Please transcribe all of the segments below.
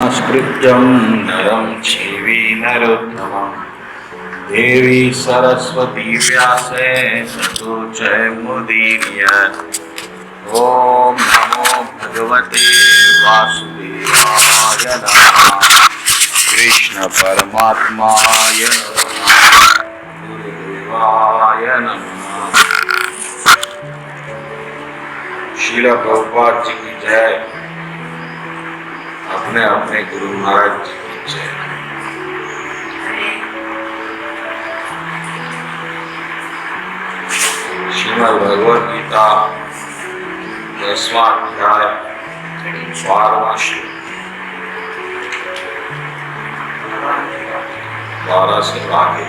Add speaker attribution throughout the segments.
Speaker 1: नमस्कृत्यं नरं चैवी नरोत्तमं देवी सरस्वती व्यासे ततो जयमुदीरयेत्। ॐ नमो भगवते वासुदेवाय नमः। कृष्ण परमात्माय नमः। गुरुदेवाय नमः। श्रील प्रभुपाद जी की जय। अपने अपने गुरु महाराज जी की जय। श्रीमद् भगवद गीता 10वां अध्याय 12वां श्लोक 12 से आगे।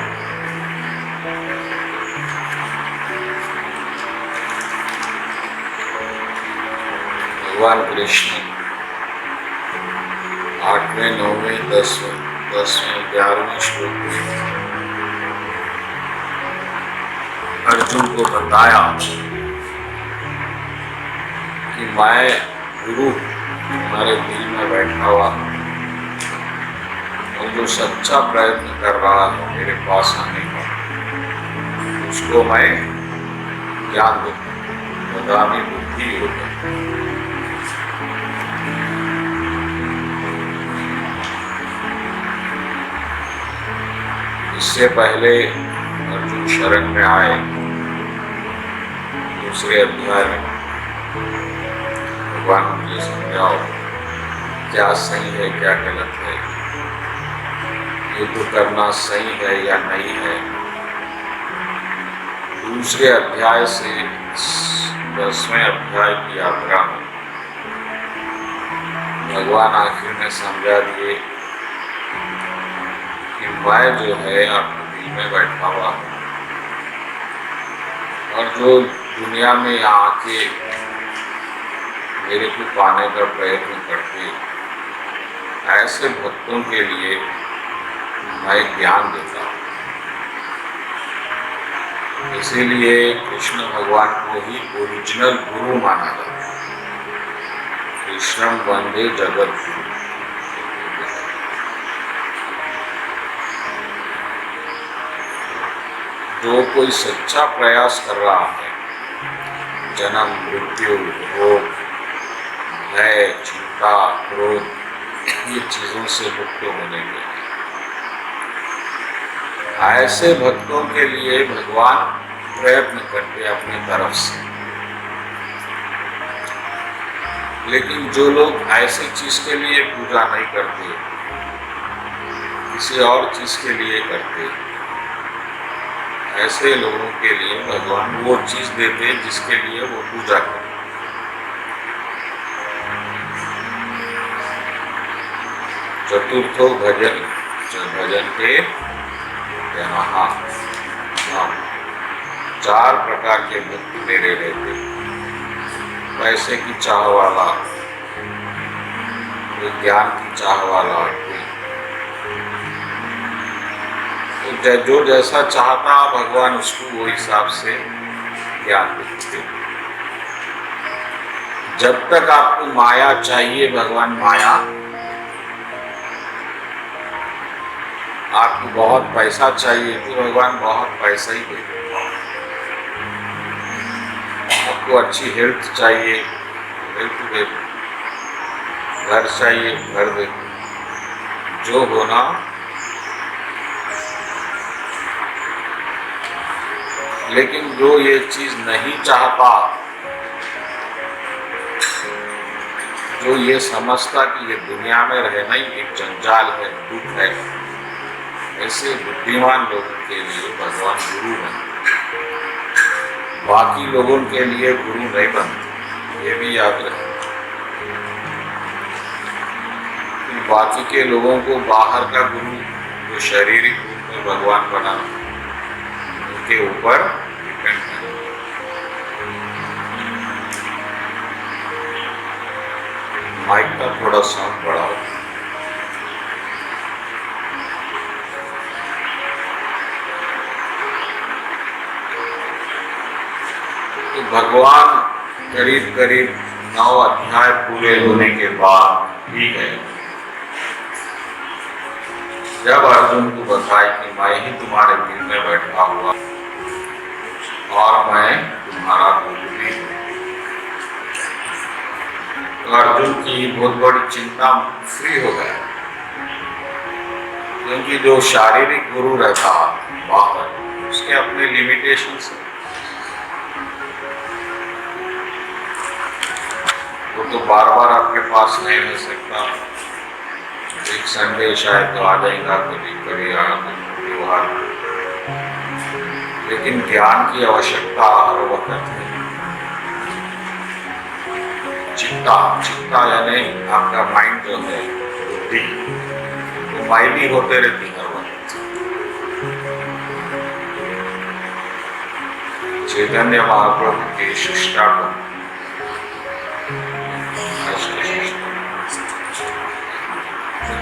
Speaker 1: भगवान कृष्ण 8वें 9वें 10वें 11वें श्लोक में अर्जुन को बताया कि मैं गुरु तुम्हारे दिल में बैठा हुआ और जो सच्चा प्रयत्न कर रहा है मेरे पास आने का, उसको मैं ज्ञान दूंगा, बदामी बुद्धि होगा। इससे पहले अर्जुन शरण में आए दूसरे अध्याय में भगवान मुझे समझाओ क्या सही है क्या गलत है, युद्ध करना सही है या नहीं है। दूसरे अध्याय से 10वें अध्याय की यात्रा में भगवान आखिर में समझा दिए कि मैं जो है आपके दिल में बैठा हुआ हूँ और जो दुनिया में यहाँ के मेरे को पाने का प्रयत्न करते ऐसे भक्तों के लिए मैं ज्ञान देता हूँ। इसीलिए कृष्ण भगवान को ही ओरिजिनल गुरु माना जाता है। कृष्णं वंदे जगत गुरु। जो कोई सच्चा प्रयास कर रहा है जन्म मृत्यु रोग भय चिंता क्रोध ये चीजों से मुक्त होने के लिए, ऐसे भक्तों के लिए भगवान प्रयत्न करते अपनी तरफ से। लेकिन जो लोग ऐसी चीज के लिए पूजा नहीं करते, किसी और चीज के लिए करते, ऐसे लोगों के लिए भगवान वो चीज देते जिसके लिए वो पूजा करते। चतुर्थो भजन भजन के यहाँ 4 प्रकार के भक्त मेरे रहते। पैसे की चाह वाला, कोई ज्ञान की चाह वाला, तो जो जैसा चाहता भगवान उसको वो हिसाब से ज्ञान देते। जब तक आपको माया चाहिए भगवान माया, आपको बहुत पैसा चाहिए तो भगवान बहुत पैसा ही देते। आपको अच्छी हेल्थ चाहिए हेल्थ देते, घर चाहिए घर देते, जो होना। लेकिन जो ये चीज नहीं चाहता, जो ये समझता कि ये दुनिया में रहना ही एक जंजाल है, दुख है, ऐसे बुद्धिमान लोगों के लिए भगवान गुरु बनते। बाकी लोगों के लिए गुरु नहीं बनते, ये भी याद रखें। बाकी के लोगों को बाहर का गुरु जो शारीरिक रूप में भगवान बना के ऊपर डिपेंड है। माइक का थोड़ा साउंड बढ़ाओ। तो भगवान करीब करीब 9 अध्याय पूरे होने के बाद, ठीक है, जब अर्जुन को बताए कि मैं ही तुम्हारे दिल में बैठा हुआ और मैं तुम्हारा गुरु भी हूँ, तो अर्जुन की बहुत बड़ी चिंता फ्री हो गया। क्योंकि जो शारीरिक गुरु रहता बाहर, उसके अपने लिमिटेशंस हैं। वो तो बार बार आपके पास नहीं रह सकता। एक संडे शायद तो आ जाएगा, कभी कभी त्योहार, लेकिन ज्ञान की आवश्यकता हर वक्त है। चित्ता यानी आपका माइंड जो है, बुद्धि, वो माइली होते रहती हर वक्त। चैतन्य महाप्रभु के शिष्टाचार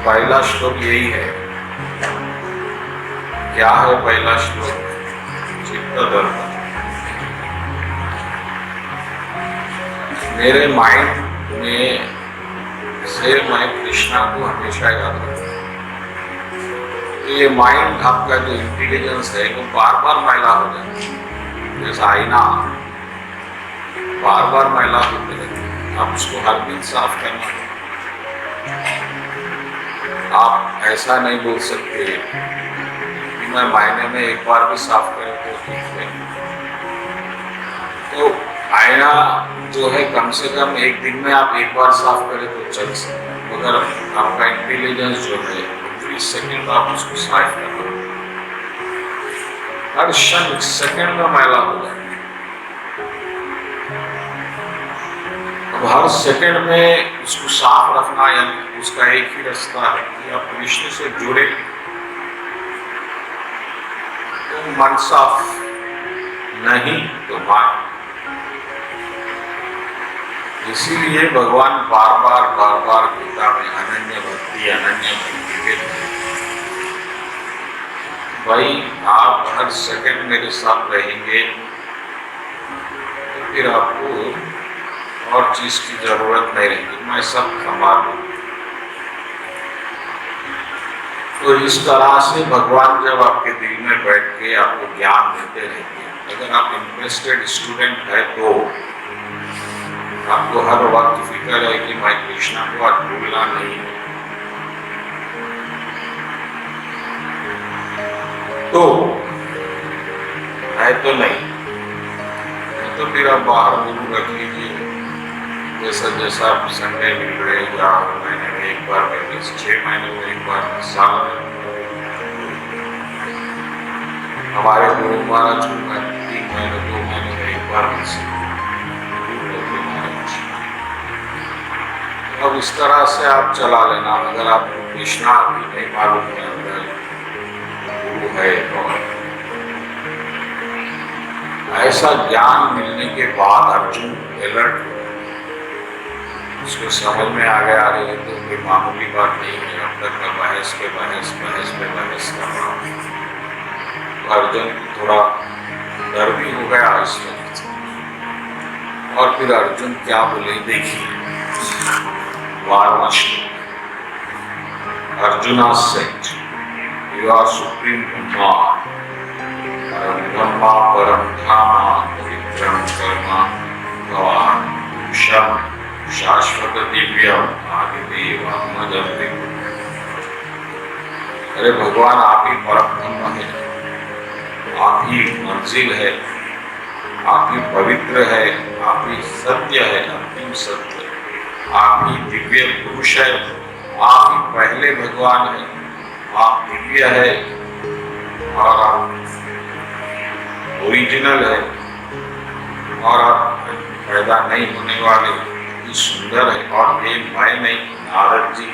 Speaker 1: पहला श्लोक यही है। क्या है पहला श्लोक? चित्त दर्पण। मेरे माइंड में से मैं कृष्णा को हमेशा याद रखूं। ये माइंड आपका जो इंटेलिजेंस है वो बार बार मैला हो जाता है, जैसा आईना बार बार मैला होते रहता है। आप उसको हर दिन साफ करना है। आप ऐसा नहीं बोल सकते कि मैं महीने में एक बार भी साफ करूं तो ठीक है। तो आईना जो है कम से कम एक दिन में आप एक बार साफ करें तो चल सकता, मगर आपका इंटेलिजेंस जो है 30 सेकंड आप उसको साफ करो, हर क्षण सेकंड में मैला हो जाए। अब हर सेकंड में उसको साफ रखना, यानी उसका एक ही रास्ता है कि आप कृष्ण से जुड़े तो मन साफ, नहीं तो मान। इसीलिए भगवान बार बार गीता में अनन्य भक्ति कहते हैं। भाई आप हर सेकंड मेरे साथ रहेंगे तो फिर आपको और चीज की जरूरत नहीं रहेगी, मैं सब संभाल लूँ। तो इस तरह से भगवान जब आपके दिल में बैठ के आपको ज्ञान देते रहेंगे। अगर आप इंटरेस्टेड स्टूडेंट है तो आपको हर वक्त फिक्र है कि मैं कृष्णा को आज भूलना नहीं है, तो है तो नहीं, तो फिर आप बाहर गुरु रख लीजिए। जैसा जैसा आप संडे मिल रहे, या महीने में एक बार मिल, 6 महीने में एक बार, साल में। हमारे गुरु महाराज को 3 महीने 2 महीने में एक बार मिल सकते। अब इस तरह से आप चला लेना। अगर आप कृष्णा भी नहीं मालूम है अंदर गुरु है तो ऐसा ज्ञान मिलने के बाद अर्जुन अलर्ट हो, उसको समझ में आ गया रही तो कोई मामूली बात नहीं है। अब तक मैं बहस पे बहस कर रहा हूँ। तो अर्जुन थोड़ा डर भी हो गया इस वक्त। और फिर अर्जुन क्या बोले देखिए, 12वां श्लोक। Arjuna said, "You are supreme Brahma, Param Brahma, Param Dhama, Pavitram Karma, Bhavan, Sham, Shashvata Divyam, Adidev, Ahmadam." अरे भगवान आप ही परम ब्रह्म है, आप ही मंजिल है, आप ही पवित्र है, आप ही सत्य है, अंतिम सत्य, आप ही दिव्य पुरुष है, आप ही पहले भगवान है, आप दिव्य है और आप ओरिजिनल है और आप पैदा नहीं होने वाले, ये सुंदर है। और ये मैं नहीं, नारद जी,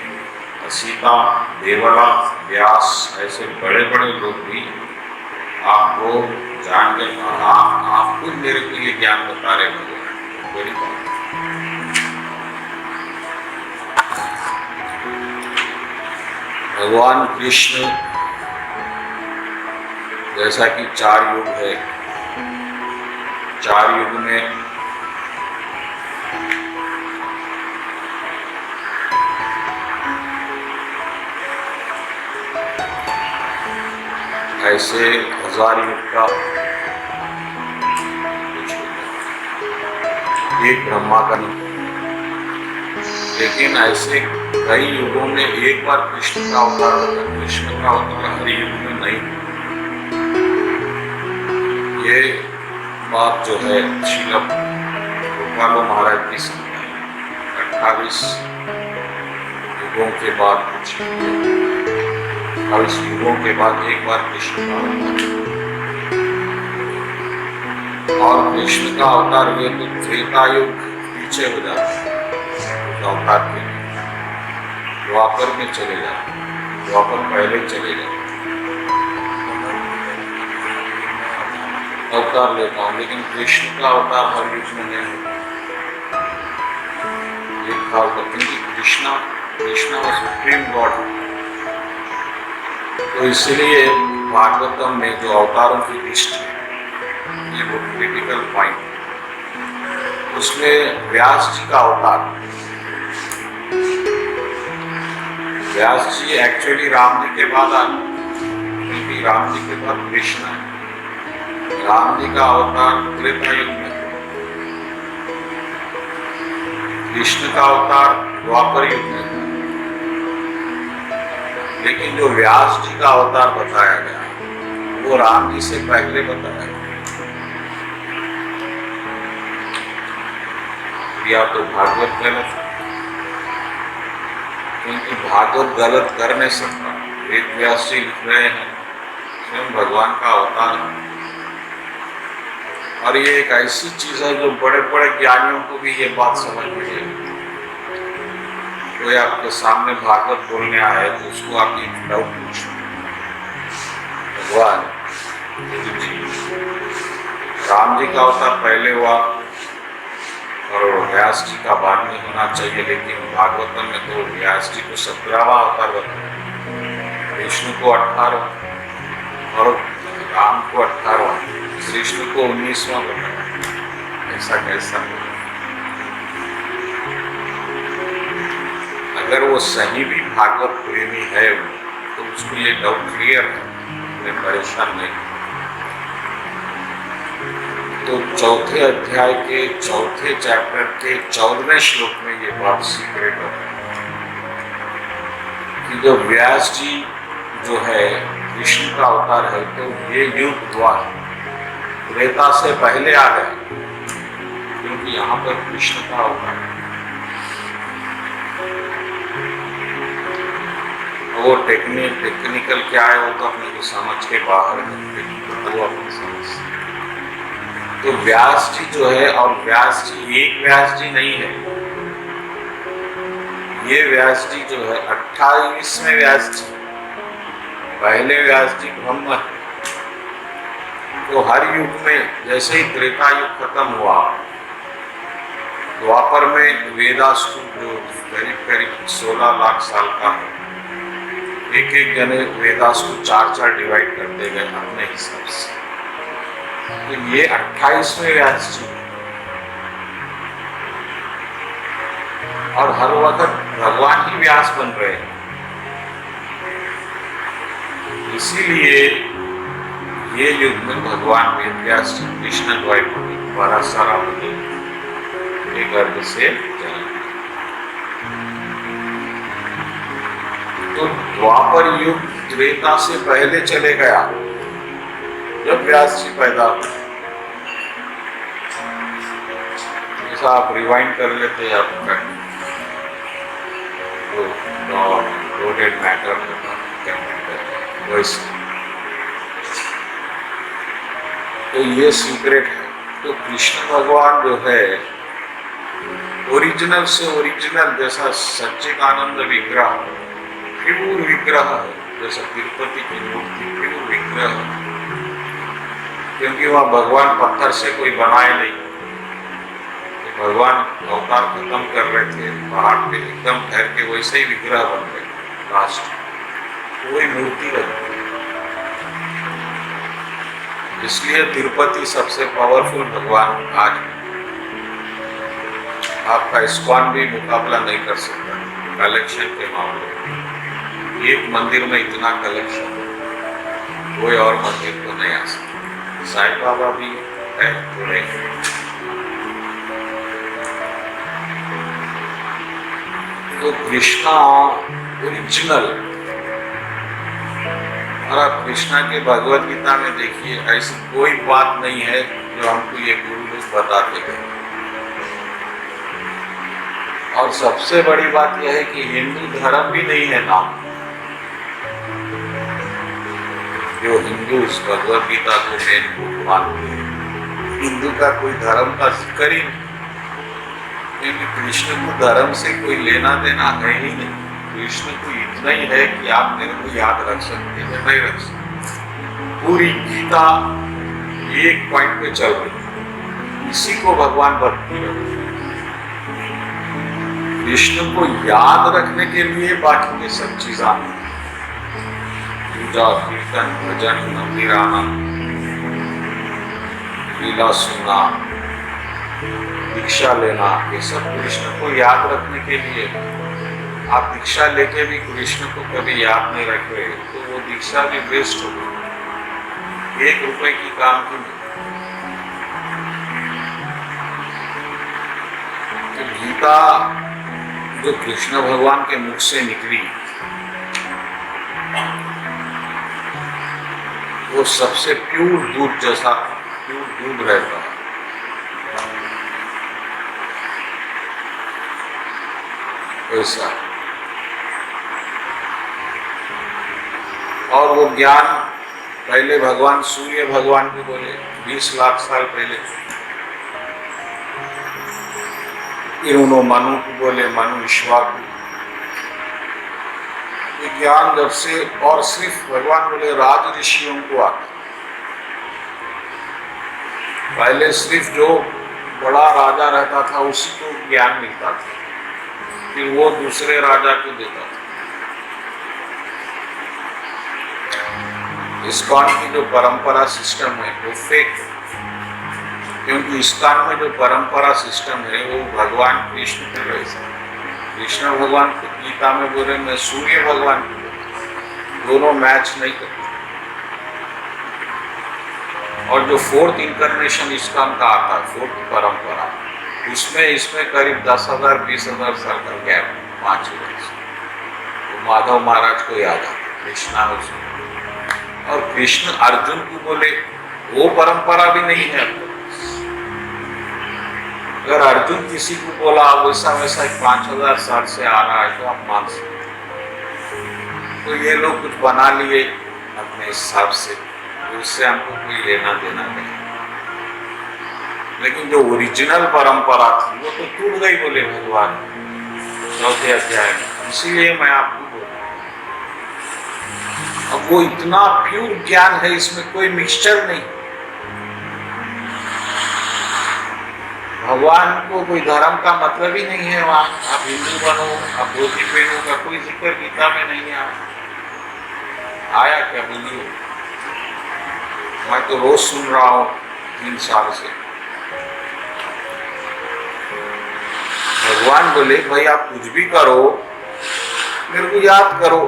Speaker 1: सीता, देवला, व्यास, ऐसे बड़े बड़े लोग भी आपको जान के आपको मेरे को ये ज्ञान बता रहे भगवान, बड़ी बात। भगवान कृष्ण जैसा कि 4 युग है, 4 युग में ऐसे 1000 युग का कुछ एक ब्रह्मा का नहीं, लेकिन ऐसे कई युगों में एक बार कृष्ण का अवतार होता है। कृष्ण का अवतार हर युग में नहीं। ये बात जो है श्रील गोपाल महाराज की समय 28 युगों के बाद 28 युगों के बाद एक बार कृष्ण का अवतार, और कृष्ण का अवतार हुए तो त्रेता युग पीछे हो जाता है। अवतार के द्वापर में चले जाते, द्वापर पहले चले जाते, अवतार लेता हूँ, लेकिन कृष्ण का अवतार हर युग में नहीं होता। ये खास बात, क्योंकि कृष्णा वो सुप्रीम गॉड, तो इसलिए भागवतम में जो अवतारों की लिस्ट है, ये वो क्रिटिकल पॉइंट, उसमें व्यास जी का अवतार, व्यास जी एक्चुअली राम जी के बाद आ, क्योंकि राम जी के बाद कृष्ण है। राम जी का अवतार त्रेता युग में, कृष्ण का अवतार द्वापर युग में, लेकिन जो व्यास जी का अवतार बताया गया वो राम जी से पहले बताया गया। या तो भागवत गलत, क्योंकि भागवत गलत कर नहीं सकता। वेद व्यास जी लिख रहे हैं, स्वयं भगवान का अवतार है, और ये एक ऐसी चीज है जो बड़े बड़े ज्ञानियों को भी ये बात समझ में नहीं। कोई आपके सामने भागवत बोलने आए तो उसको आप एक डाउट पूछो, भगवान राम जी का अवतार पहले हुआ और व्यास जी का बाद में होना चाहिए, लेकिन भागवतम में तो व्यास जी को 17वां अवतार बताया, विष्णु को 18 और राम को 18, कृष्ण को 19वां बताया। ऐसा कैसा? अगर वो सही भी भागवत प्रेमी है तो उसको ये डाउट क्लियर है, मैं परेशान नहीं। तो चौथे अध्याय के चौथे चैप्टर के 14वें श्लोक में ये बात सीक्रेट है कि जो व्यास जी जो है कृष्ण का अवतार है, तो ये युग द्वार त्रेता से पहले आ गए, क्योंकि यहाँ पर कृष्ण का अवतार है। वो टेक्निकल क्या है वो तो अपने को समझ के बाहर है, वो अपनी समझ। तो व्यास जी जो है, और व्यास जी एक व्यास जी नहीं है, ये व्यास जी जो है 28वें व्यास जी, पहले व्यास जी ब्रह्म है। तो हर युग में जैसे ही त्रेता युग खत्म हुआ, द्वापर में वेदास्तु जो करीब 16 लाख साल का है, एक एक जने वेदास्तु 4 डिवाइड करते गए अपने हिसाब से। तो ये 28वें व्यास जी, और हर वक्त भगवान ही व्यास बन रहे हैं। इसीलिए ये युग में भगवान वेद व्यास जी कृष्ण द्वारा सारा एक गर्भ से जन्म। तो द्वापर युग त्रेता से पहले चले गया, जब व्यास जी पैदा हुए। जैसा आप रिवाइंड कर लेते हैं, आपका लोडेड मैटर वैसे। तो ये सीक्रेट है। तो कृष्ण भगवान जो है ओरिजिनल से ओरिजिनल, जैसा सच्चिदानंद विग्रह, प्योर विग्रह है, जैसा तिरुपति की मूर्ति प्योर विग्रह है, क्योंकि वह भगवान पत्थर से कोई बनाए नहीं। तो भगवान अवतार खत्म कर रहे थे, पहाड़ पे एकदम ठहर के वैसे ही विग्रह बन गए, लास्ट कोई मूर्ति बन गई। इसलिए तिरुपति सबसे पावरफुल भगवान आज आपका इस्कॉन भी मुकाबला नहीं कर सकता कलेक्शन के मामले में। एक मंदिर में इतना कलेक्शन, कोई और मंदिर को नहीं आ सकता। साईं बाबा भी है थोड़े, तो कृष्णा ओरिजिनल। और आप कृष्णा के भगवत गीता में देखिए, ऐसी कोई बात नहीं है जो हमको ये गुरु लोग बताते गए। और सबसे बड़ी बात यह है कि हिंदू धर्म भी नहीं है नाम, जो हिंदू इस भगवत गीता को मेन बुक मानते हैं। हिंदू का कोई धर्म का जिक्र ही नहीं, क्योंकि कृष्ण को धर्म से कोई लेना देना है ही नहीं। कृष्ण को इतना ही है कि आप मेरे को याद रख सकते हैं, नहीं रख सकते। पूरी गीता एक पॉइंट पे चल रही, इसी को भगवान भक्ति है। कृष्ण को याद रखने के लिए बाकी के सब चीजें पूजा, कीर्तन, भजन, मंदिर आना, लीला सुनना, दीक्षा लेना, ये सब कृष्ण को याद रखने के लिए। आप दीक्षा लेके भी कृष्ण को कभी याद नहीं रख रहे तो वो दीक्षा भी वेस्ट हो गई, 1 रुपए की काम की नहीं। तो गीता जो कृष्ण भगवान के मुख से निकली, वो सबसे प्योर दूध जैसा प्योर दूध रहता है। ऐसा, और वो ज्ञान पहले भगवान सूर्य भगवान को बोले 20 लाख साल पहले, फिर उन्होंने मनु को बोले, मनु ईश्वर को। ज्ञान जब से, और सिर्फ भगवान बोले राज ऋषियों को आता। पहले सिर्फ जो बड़ा राजा रहता था उसी को ज्ञान मिलता था, फिर वो दूसरे राजा को देता था। इस्कॉन की जो परंपरा सिस्टम है वो फेक है, क्योंकि इस्कॉन में जो परंपरा सिस्टम है वो भगवान कृष्ण के वैसा। कृष्ण भगवान को गीता में बोले मैं सूर्य भगवान को, दोनों मैच नहीं करते। और जो 4th इंcarnation इस्कॉन का आता है, 4th परंपरा, उसमें इसमें करीब 10,000 20,000 साल का गैप, 5 वर्ष। तो माधव महाराज को याद आता कृष्णा उसमें। और कृष्ण अर्जुन को बोले वो परंपरा भी नहीं है। अगर अर्जुन किसी को बोला वैसा वैसा 5,000 साल से आ रहा है तो आप मान सकते। तो ये लोग कुछ बना लिए अपने हिसाब से, तो उससे हमको कोई लेना देना नहीं। लेकिन जो ओरिजिनल परंपरा थी वो तो टूट गई, बोले भगवान 4थे अध्याय में। इसीलिए मैं आपको बोल रहा हूँ, अब वो इतना प्योर ज्ञान है, इसमें कोई मिक्सचर नहीं। भगवान को कोई धर्म का मतलब ही नहीं है वहां। आप हिंदू बनो, आप धोती पहनो का कोई जिक्र गीता में नहीं है। आया क्या बोलिए? मैं तो रोज सुन रहा हूँ 3 साल से। भगवान बोले भाई आप कुछ भी करो, मेरे को याद करो।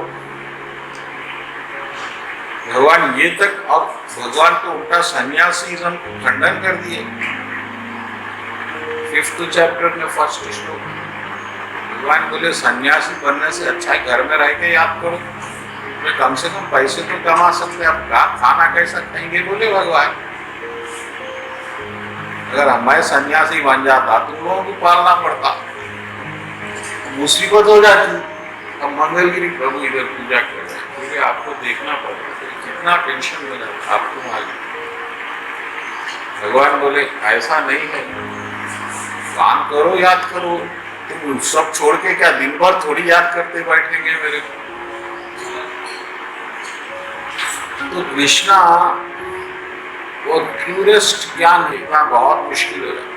Speaker 1: भगवान ये तक, अब भगवान तो उल्टा सन्यासीज़म को खंडन कर दिए। 5th चैप्टर में 1st श्लोक, भगवान बोले सन्यासी बनने से अच्छा है घर में रह के याद करो, मैं कम से कम पैसे तो कमा सकते। आप खाना कैसा खाएंगे, बोले भगवान। अगर मैं सन्यासी बन जाता तो लोगों को पालना पड़ता, मुसीबत हो जाती। अब मंगलगिरी प्रभु इधर पूजा कर रहे हैं, क्योंकि आपको देखना पड़ता है कितना टेंशन हो जाता है, आपको मालूम। भगवान बोले ऐसा नहीं है, काम करो याद करो। तुम सब छोड़ के क्या दिन भर थोड़ी याद करते बैठेंगे मेरे को। तो कृष्णा वो प्यूरेस्ट ज्ञान लिखना बहुत मुश्किल हो जाता।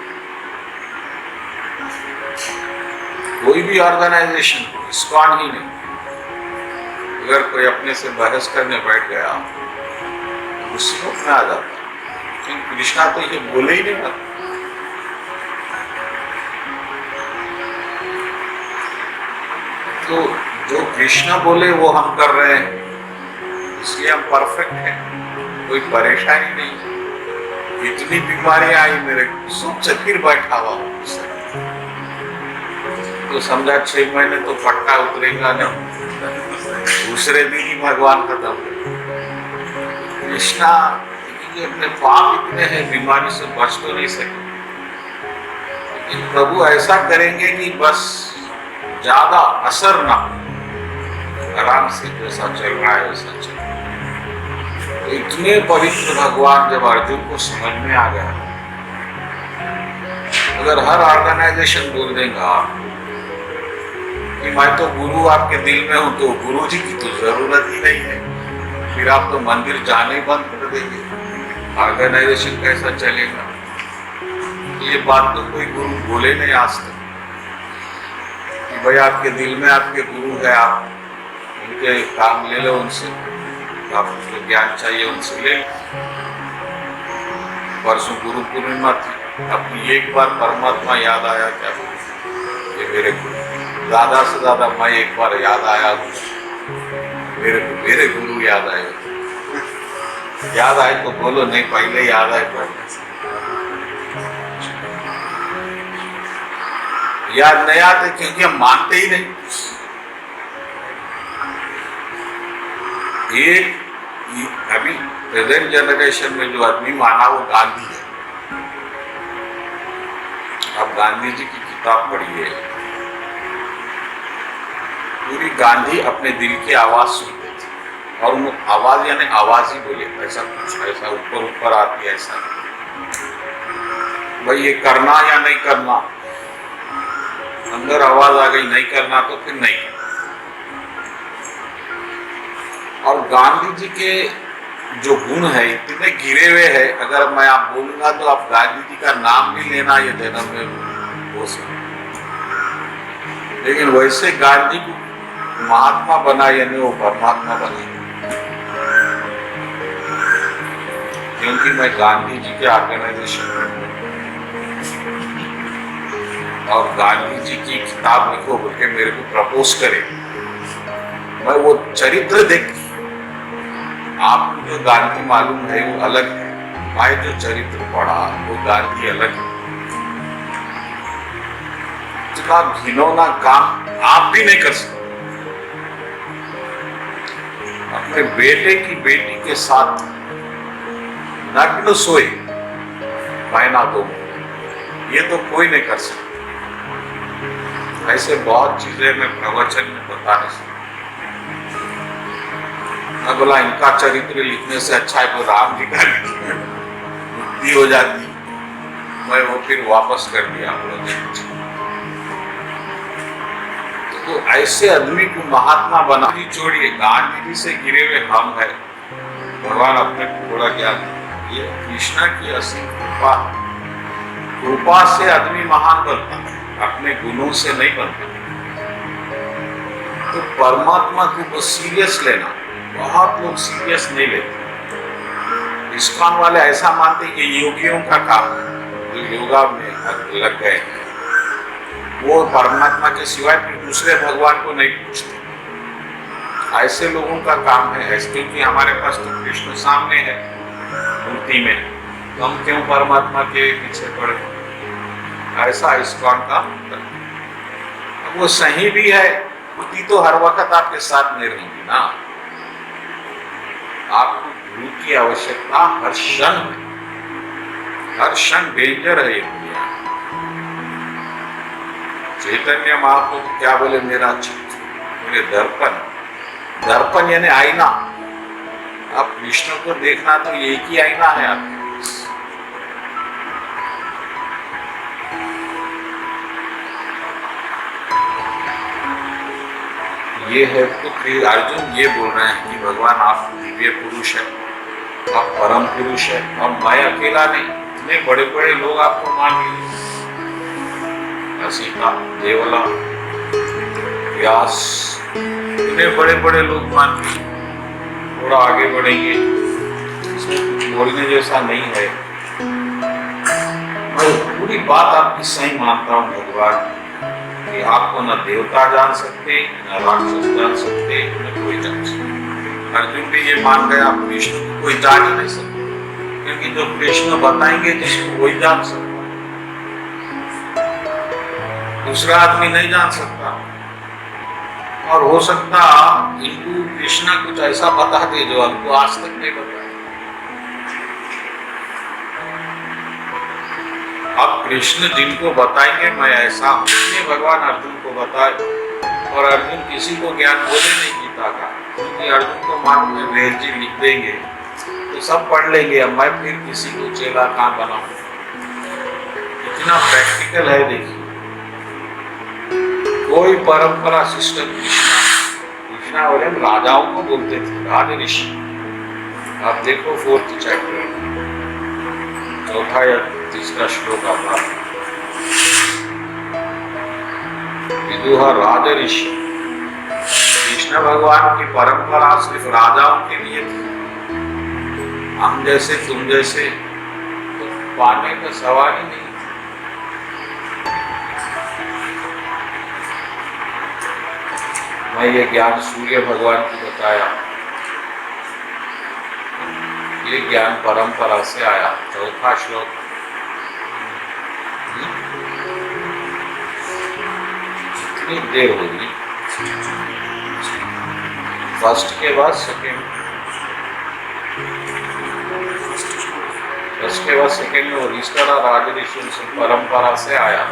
Speaker 1: कोई भी ऑर्गेनाइजेशन, इस्कॉन ही नहीं, अगर कोई अपने से बहस करने बैठ गया मुसीबत में आ जाता। लेकिन कृष्णा तो ये बोले ही नहीं। तो जो कृष्ण बोले वो हम कर रहे हैं, इसलिए हम परफेक्ट हैं, कोई परेशानी नहीं। इतनी बीमारियां आई मेरे सब चक्कर बैठा हुआ तो समझा 6 महीने तो पट्टा उतरेगा नहीं, दूसरे दिन ही भगवान खत्म। कृष्णा अपने पाप इतने हैं, बीमारी से बच तो नहीं सके, लेकिन प्रभु ऐसा करेंगे कि बस ज्यादा असर ना, आराम से जैसा चल रहा है वैसा चल। तो इतने पवित्र भगवान जब अर्जुन को समझ में आ गया, अगर हर ऑर्गेनाइजेशन बोल देगा कि मैं तो गुरु आपके दिल में हूं, तो गुरु जी की तो जरूरत ही नहीं है, फिर आप तो मंदिर जाने बंद कर देंगे, ऑर्गेनाइजेशन कैसा चलेगा? ये बात तो कोई गुरु बोले नहीं आज तक कि भाई आपके दिल में आपके गुरु है, आप उनके काम ले लो, उनसे आपको ज्ञान चाहिए उनसे ले लो। परसों गुरु पूर्णिमा थी, अब एक बार परमात्मा याद आया, क्या बोले, ये मेरे गुरु, ज्यादा से ज्यादा मैं एक बार याद आया हूँ, मेरे गुरु याद आए। याद आए तो बोलो, नहीं पहले याद आए पहले। याद नहीं आते क्योंकि हम मानते ही नहीं। एक अभी प्रेजेंट जनरेशन में जो आदमी माना वो गांधी है। अब गांधी जी की किताब पढ़िए, पूरी गांधी अपने दिल की आवाज सुनते थे, और वो आवाज यानी आवाज ही बोले, ऐसा कुछ ऐसा ऊपर ऊपर आती है ऐसा, भाई ये करना या नहीं करना, अंदर आवाज आ गई नहीं करना तो फिर नहीं। और गांधी जी के जो गुण है इतने गिरे हुए हैं, अगर मैं आप बोलूंगा तो आप गांधी जी का नाम भी लेना ये जन्म में हो सकता, लेकिन वैसे गांधी को महात्मा बना यानी वो परमात्मा बने, क्योंकि मैं गांधी जी के ऑर्गेनाइजेशन में और गांधी जी की किताब लिखो बोल के मेरे को प्रपोज करे, मैं वो चरित्र देख, आपको जो गांधी मालूम है वो अलग है, मैं जो चरित्र पढ़ा वो गांधी अलग है। इतना घिनौना काम आप भी नहीं कर सकते। अपने बेटे की बेटी के साथ नग्न सोए महीना 2, ये तो कोई नहीं कर सकता। ऐसे बहुत चीजें मैं प्रवचन में बता नहीं सकता। मैं बोला इनका चरित्र लिखने से अच्छा है तो राम जी का मुक्ति हो जाती, मैं वो फिर वापस कर दिया हम लोग। तो ऐसे आदमी को महात्मा बना ही छोड़िए, गांधी जी से गिरे हुए हम है, भगवान अपने को थोड़ा ज्ञान, ये कृष्णा की असीम कृपा, कृपा से आदमी महान बनता है, अपने गुणों से नहीं बनता। तो परमात्मा को सीरियस लेना, बहुत लोग सीरियस नहीं लेते। इस्कॉन वाले ऐसा मानते हैं कि योगियों का काम है, जो योगा में लग गए हैं, वो परमात्मा के सिवाय फिर दूसरे भगवान को नहीं पूछते। ऐसे लोगों का काम है, क्योंकि हमारे पास तो कृष्ण सामने है मूर्ति में, तो हम क्यों परमात्मा के पीछे पड़े? ऐसा इस्कॉन का। अब वो सही भी है, मूर्ति तो हर वक्त आपके साथ नहीं रहेंगी ना, आपको गुरु की आवश्यकता हर क्षण है, हर क्षण डेंजर है ये दुनिया। चैतन्य महाप्रभु क्या बोले, मेरा चित्त, मेरे दर्पण, दर्पण यानी आईना। आप विष्णु को देखना तो एक ही आईना है आपके पास। ये है तो अर्जुन ये बोल रहे हैं कि भगवान आप दिव्य पुरुष है, आप परम पुरुष है, और मैं अकेला नहीं, इतने बड़े बड़े लोग आपको मान लिए, सीता, देवला, व्यास, इतने बड़े बड़े लोग मान लिए। थोड़ा आगे बढ़ेंगे, बोलने जैसा नहीं है, मैं पूरी बात आपकी सही मानता हूँ भगवान, कि आपको न देवता जान सकते, न राक्षस जान सकते, न कोई जान सकते। अर्जुन भी ये मान गया कृष्ण को कोई जान ही नहीं सकता, क्योंकि जो कृष्ण बताएंगे जिसको वही जान सकता, दूसरा आदमी नहीं जान सकता। और हो सकता इनको कृष्णा कुछ ऐसा बता दे जो हमको आज तक नहीं बताया। अब कृष्ण जिनको बताएंगे मैं ऐसा हूं, ये भगवान अर्जुन को बताए। और अर्जुन किसी को ज्ञान बोले नहीं गीता का, क्योंकि अर्जुन को मालूम है वेद जी लिख देंगे तो सब पढ़ लेंगे, अब मैं फिर किसी को चेला कहाँ बनाऊं। इतना प्रैक्टिकल है। देखिए कोई परंपरा सिस्टम कृष्णा वाले राजाओं को बोलते थे राज ऋषि। आप देखो 4th चैप्टर 4था या 3रा श्लोक आता है, विदुह राज ऋषि। कृष्ण भगवान की परंपरा सिर्फ राजाओं के लिए थी, हम जैसे तुम जैसे तो पाने का सवाल ही नहीं। मैं ये ज्ञान सूर्य भगवान को बताया, ये ज्ञान परंपरा से आया। 4था श्लोक, कितनी देर होगी? फर्स्ट के बाद सेकेंड, फर्स्ट के बाद सेकेंड में रिश्ता राज ऋषि परंपरा से आया।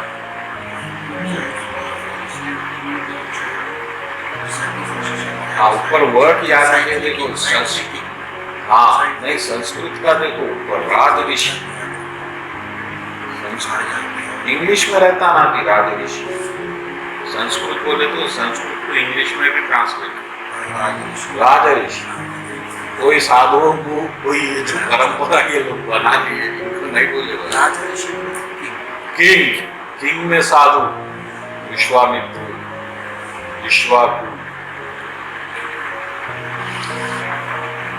Speaker 1: हाँ ऊपर वर्ड याद है, देखो संस्कृत, हाँ नहीं संस्कृत का देखो ऊपर राज ऋषि, इंग्लिश में रहता ना कि राज ऋषि, संस्कृत बोले तो संस्कृत को इंग्लिश में भी ट्रांसलेट राज ऋषि। कोई साधुओं को कोई जो परंपरा ये लोग बना लिए, नहीं बोले राज ऋषि, किंग, किंग में साधु, विश्वामित्र, विश्वाकु,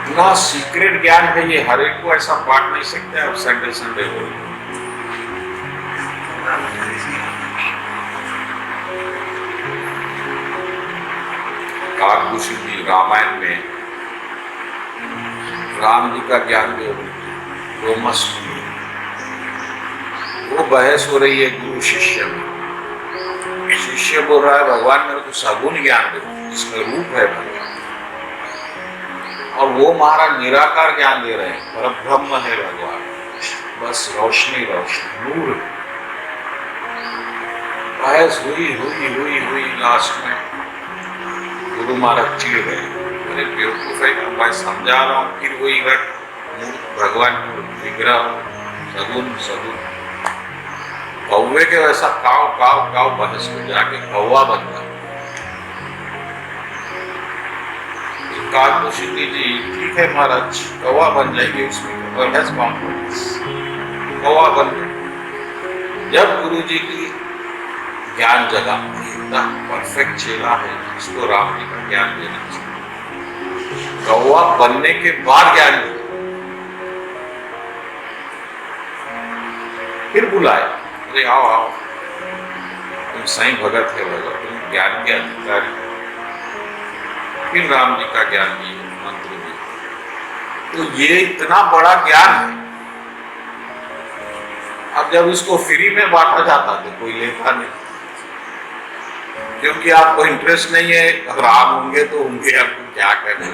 Speaker 1: इतना सीक्रेट ज्ञान है ये, हर एक को ऐसा बांट नहीं सकते आप संडे संडे बोल। काकभूषण रामायण में राम जी का ज्ञान दे वो मस्त, वो बहस हो रही है गुरु शिष्य में। शिष्य बोल रहा है भगवान मेरे को सगुण ज्ञान दो जिसमें रूप है भगवान, और वो महाराज निराकार ज्ञान दे रहे हैं, पर ब्रह्म है भगवान, बस रोशनी रोशनी नूर। बहस हुई हुई हुई हुई, लास्ट में गुरु महाराज चिढ़ गए, अरे बेवकूफ है मैं समझा रहा हूँ, फिर वही घट भगवान विग्रह सगुन सगुन कौवे के वैसा काव काव काव बहस को जाके कौवा बन गया। काकभूषण जी ठीक है महाराज कौवा बन जाएंगे, उसमें कौवा बन गए। जब गुरु जी की ज्ञान जगा, इतना परफेक्ट चेला है इसको राम जी का ज्ञान देना चाहिए। कौवा बनने के बाद ज्ञान दिया, फिर बुलाए, अरे आओ आओ तुम सही भगत है भगत, तुम ज्ञान के अधिकारी। फिर राम जी का ज्ञान दिए, मंत्र दिए। तो ये इतना बड़ा ज्ञान है, अब जब इसको फ्री में बांटा जाता तो कोई लेता नहीं, क्योंकि आपको इंटरेस्ट नहीं है। राम होंगे तो होंगे, आपको क्या करना,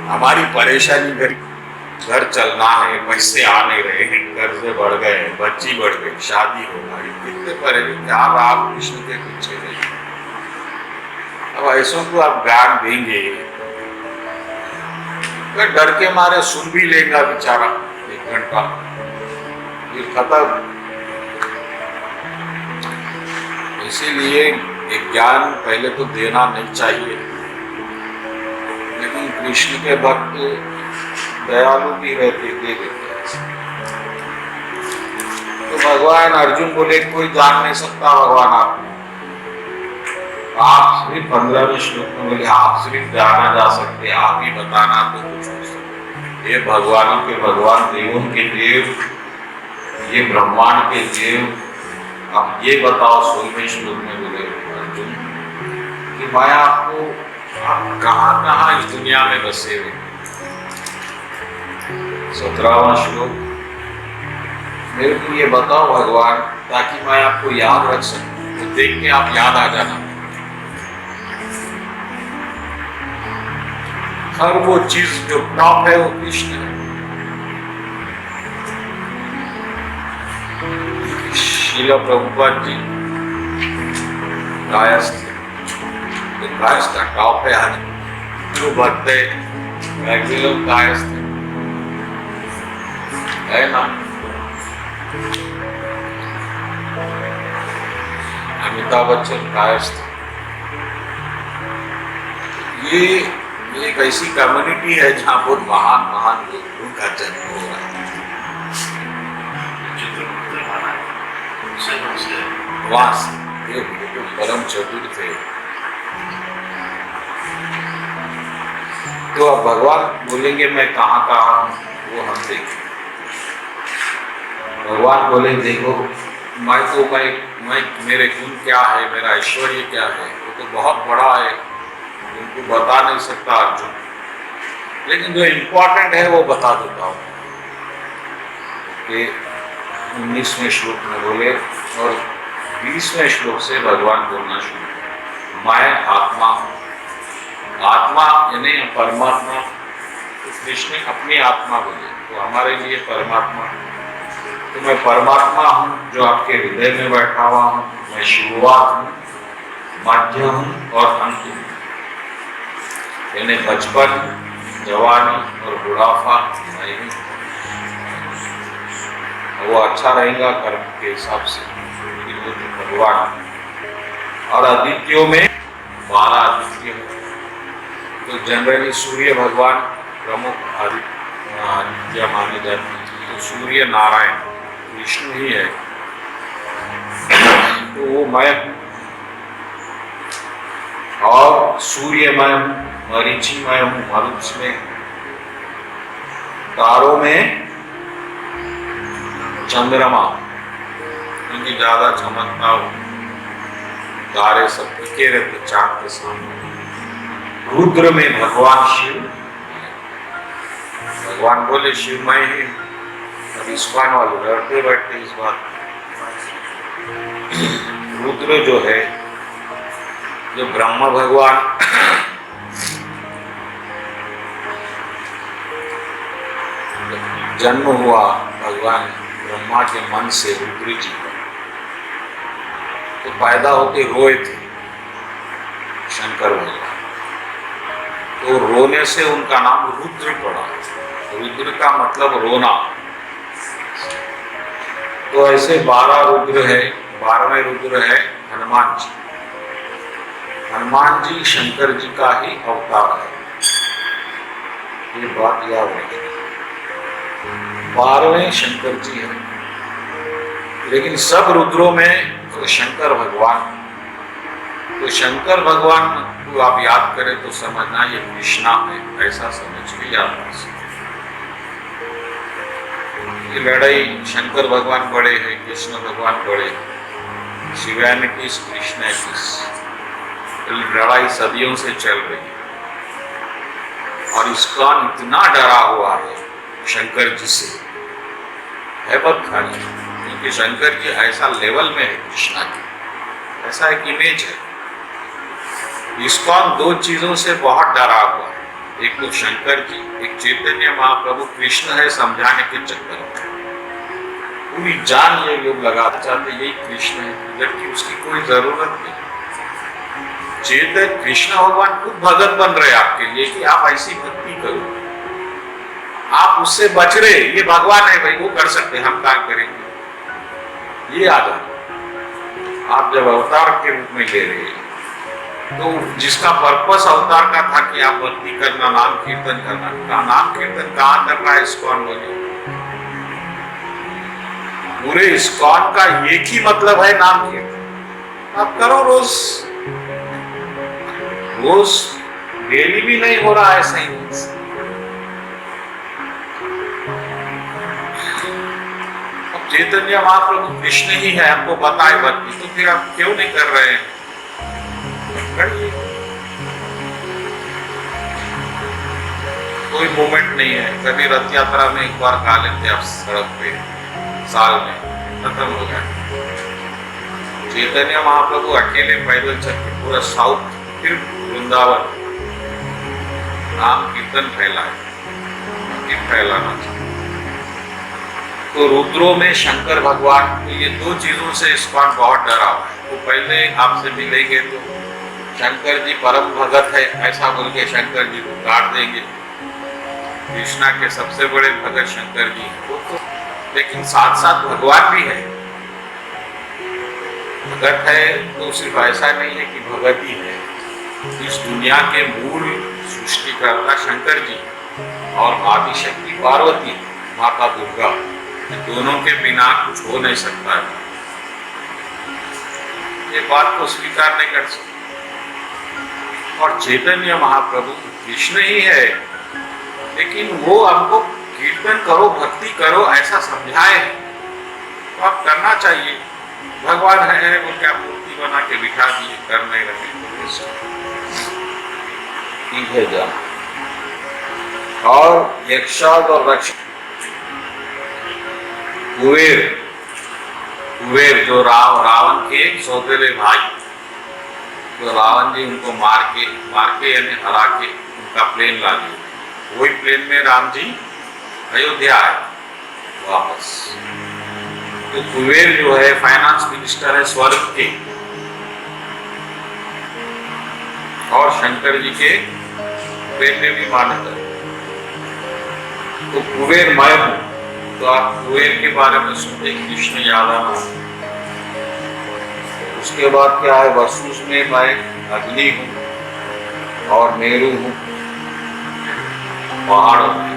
Speaker 1: हमारी परेशानी घर चलना है, पैसे आ नहीं रहे हैं, कर्जे बढ़ गए, बच्ची बढ़ गई, शादी हो गई, कितने परेशान, क्या राम कृष्ण के पीछे नहीं। अब ऐसों को आप ज्ञान देंगे, तो डर के मारे सुन भी लेगा बेचारा 1 घंटा, फिर खत्म। इसीलिए एक ज्ञान पहले तो देना नहीं चाहिए, लेकिन कृष्ण के भक्त दयालु भी रहते, दे देते। तो भगवान अर्जुन बोले कोई जान नहीं सकता भगवान आप सिर्फ 15वें श्लोक में बोले आप सिर्फ जाना जा सकते, आप ही बताना तो कुछ हो सकते। ये भगवानों के भगवान, देवों के देव, ये ब्रह्मांड के देव, अब ये बताओ 16वें श्लोक में बोले अर्जुन कि मैं आपको आप कहाँ कहाँ इस दुनिया में बसे हुए। 17वां श्लोक, मेरे को ये बताओ भगवान, ताकि मैं आपको याद रख सकूं, तो देख के आप याद आ जाना। हर वो चीज जो टॉप है वो कृष्ण है। शीला प्रभुपाद जी कायस्थ, तो कायस्थ का टॉप है। आज जो भक्त है लोग कायस्थ है ना। अमिताभ बच्चन कायस्थ। ये एक ऐसी कम्युनिटी है जहाँ बहुत महान महान लोगों का जन्म हो रहा है। वास ये परम चतुर थे। तो अब भगवान बोलेंगे मैं कहाँ कहाँ हूँ, वो हम देखें। भगवान बोले देखो मैं मेरे गुण क्या है, मेरा ऐश्वर्य क्या है, वो तो बहुत बड़ा है, उनको बता नहीं सकता अर्जुन, लेकिन जो इम्पोर्टेंट है वो बता देता हूँ। कि 19वें श्लोक में बोले और 20वें श्लोक से भगवान बोलना शुरू, मैं आत्मा हूँ। आत्मा यानी परमात्मा। तो कृष्ण अपनी आत्मा बोले, तो हमारे लिए परमात्मा, तो मैं परमात्मा हूँ जो आपके हृदय में बैठा हुआ हूँ। मैं शुरुआत हूँ, मध्य हूँ और अंत हूँ। यानी बचपन, जवानी और बुढ़ापा नहीं हूँ। वो अच्छा रहेगा कर्म के हिसाब से, वो तो भगवान। और आदित्यों में 12 आदित्य है। तो जनरली सूर्य भगवान प्रमुख आदित्य माने जाते हैं। तो सूर्य नारायण विष्णु ही है। तो वो मैं और सूर्य मैं हूँ, मरीचि मैं हूँ, मरुच में, तारों में चंद्रमा, क्योंकि ज्यादा चमकता हो, तारे सब टिके रहते चांद के सामने। रुद्र में भगवान शिव, भगवान बोले शिव मैं ही। अब इस्कॉन वाले लड़ते बैठते इस बात। रुद्र जो है, जो ब्रह्मा भगवान जन्म हुआ भगवान ब्रह्मा के मन से रुद्र जी का, तो पैदा होते रोए थे शंकर भगवान। तो रोने से उनका नाम रुद्र पड़ा। रुद्र का मतलब रोना। तो ऐसे 12 रुद्र है। 12वें रुद्र है हनुमान जी। हनुमान जी शंकर जी का ही अवतार है, ये बात याद रखें। 12वें शंकर जी है, लेकिन सब रुद्रों में तो शंकर भगवान। तो शंकर भगवान को आप याद करें तो समझना ये कृष्णा है, ऐसा समझ के याद कर सकते। ये लड़ाई शंकर भगवान बड़े हैं, कृष्ण भगवान बड़े हैं। शिवैनिटीज कृष्णैटिस, लड़ाई सदियों से चल रही है। और इस्कॉन इतना डरा हुआ है शंकर जी से, है बहुत खाली, क्योंकि शंकर जी ऐसा लेवल में है कृष्णा की, ऐसा एक इमेज है। इस्कॉन 2 चीजों से बहुत डरा हुआ है। एक तो शंकर जी, एक चैतन्य महाप्रभु कृष्ण है समझाने के चक्कर में पूरी जान ये लोग लगाना चाहते यही कृष्ण है, जबकि उसकी कोई जरूरत नहीं। चेतन कृष्ण भगवान खुद भगत बन रहे आपके लिए कि आप ऐसी भक्ति करो, आप उससे बच रहे। ये भगवान है भाई, वो कर सकते, हम क्या करेंगे। ये आ जाए। आप जब अवतार के रूप में ले रहे तो जिसका पर्पस अवतार का था कि आप भक्ति करना, नाम कीर्तन करना, नाम कीर्तन कहाँ कर रहा है इस्कॉन बोले। पूरे इस्कॉन का एक ही मतलब है नाम कीर्तन। आप करो रोज, रोज डेली भी नहीं हो रहा है सही। अब चैतन्य महाप्रभु कृष्ण ही है, आपको बताए भक्ति, तो फिर आप क्यों नहीं कर रहे हैं। कोई मूवमेंट नहीं है। कभी रथ यात्रा में एक बार खा लेते आप सड़क पे, साल में खत्म हो गया। चैतन्य महाप्रभु अकेले पैदल चल के पूरा साउथ फिर वृंदावन नाम कीर्तन फैलाए, फैलाना चाहिए। तो रुद्रों में शंकर भगवान, तो ये दो चीजों से इस्कॉन बहुत डरा हुआ है। तो पहले आपसे मिलेंगे तो शंकर जी परम भगत है ऐसा बोल के शंकर जी को काट देंगे। कृष्णा के सबसे बड़े भगत शंकर जी वो तो, लेकिन साथ साथ भगवान भी है। भगत है तो सिर्फ ऐसा नहीं है कि भगत ही है, इस दुनिया के मूल सृष्टिकर्ता शंकर जी और आदिशक्ति पार्वती माता दुर्गा, दोनों के बिना कुछ हो नहीं सकता है। ये बात को स्वीकार नहीं कर सकते। और चैतन्य महाप्रभु कृष्ण ही है, लेकिन वो हमको कीर्तन करो, भक्ति करो ऐसा समझाए, तो आप करना चाहिए। भगवान है वो क्या मूर्ति बना के बिठा दिए, कर नहीं रहे ठीक है जान। और यक्षाद और रक्ष कुबेर जो रावण के सौतेले भाई, तो रावण जी उनको मार के यानी हरा के उनका प्लेन ला दिया। वही प्लेन में राम जी अयोध्या आए वापस। तो कुबेर जो है फाइनेंस मिनिस्टर है स्वर्ग के, और शंकर जी के प्रेम में भी मानता है। तो कुबेर मैं हूं, तो आप कुबेर के बारे में सुनते कृष्ण याद आना। उसके बाद क्या है, वसुस में मैं अग्नि हूं और मेरू हूं पहाड़ों में।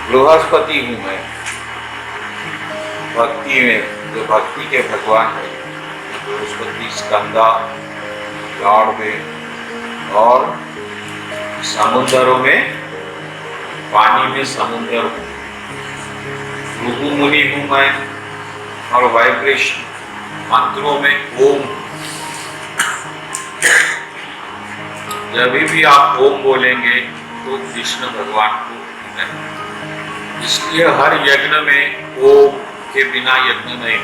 Speaker 1: बृहस्पति हूं मैं भक्ति में, जो भक्ति के भगवान है बृहस्पति, स्कंदा लॉर्ड में, और समुद्रों में पानी में समुद्र हूं। भृगु मुनि हूं मैं, और वाइब्रेशन मंत्रों में ओम। जब भी आप ओम बोलेंगे तो कृष्ण भगवान को, इसलिए हर यज्ञ में ओम के बिना यज्ञ नहीं।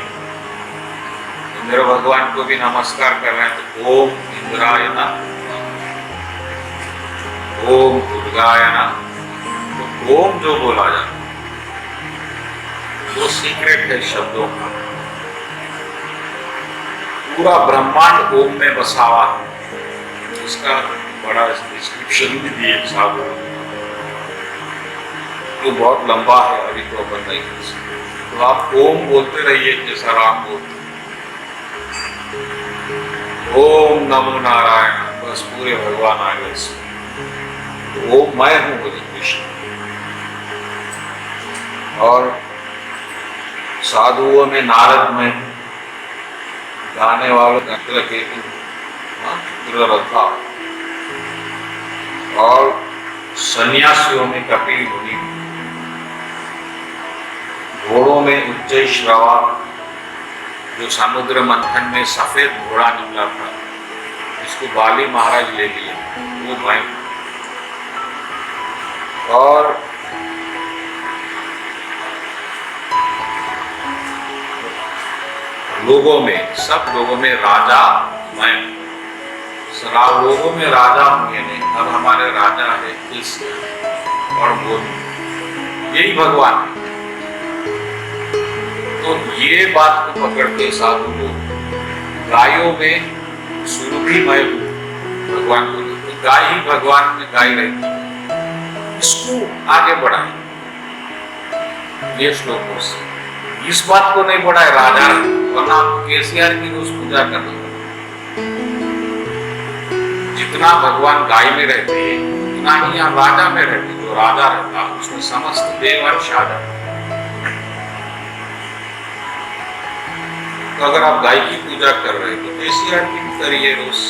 Speaker 1: तो मेरे भगवान को भी नमस्कार कर रहे हैं तो ओम इंद्राय नमः, ओम दुर्गाय नमः। तो ओम जो बोला जाता है वो सीक्रेट है शब्दों का। पूरा ब्रह्मांड ओम में बसा हुआ है। इसका बड़ा डिस्क्रिप्शन भी दिए साहब, तो बहुत लंबा है, अभी तो अपन नहीं कर सकते। तो आप ओम बोलते रहिए जैसा राम बोलते, ओम नमो नारायण, बस पूरे भगवान आ गए। तो ओम मैं हूं बोले कृष्ण। और साधुओं में नारद में, गाने वालों केतु रथा, और सन्यासियों में कपिल मुनि, घोड़ों में उच्चै श्रवा, जो समुद्र मंथन में सफेद घोड़ा निकला था जिसको बाली महाराज ले लिए, वो मैं। और लोगों में, सब लोगों में राजा मैं। लोगों में राजा हूं, यानी अब हमारे राजा है कृष्ण और बोल, यही भगवान है। तो ये बात को पकड़ के साधु लोग, गायों में सुरभि मैं हूं भगवान को, तो गाय ही भगवान में गाय रहती है, इसको आगे बढ़ाए ये श्लोकों से। इस बात को नहीं बढ़ाए राजा, वरना आप केसीआर की रोज पूजा कर रहे। जितना भगवान गाय में रहते हैं उतना ही यहाँ राजा में रहते। जो राजा रहता उसमें समस्त देववंश आ जाता। तो अगर आप गाय की पूजा कर रहे हैं तो केसीआर की भी करिए रोज।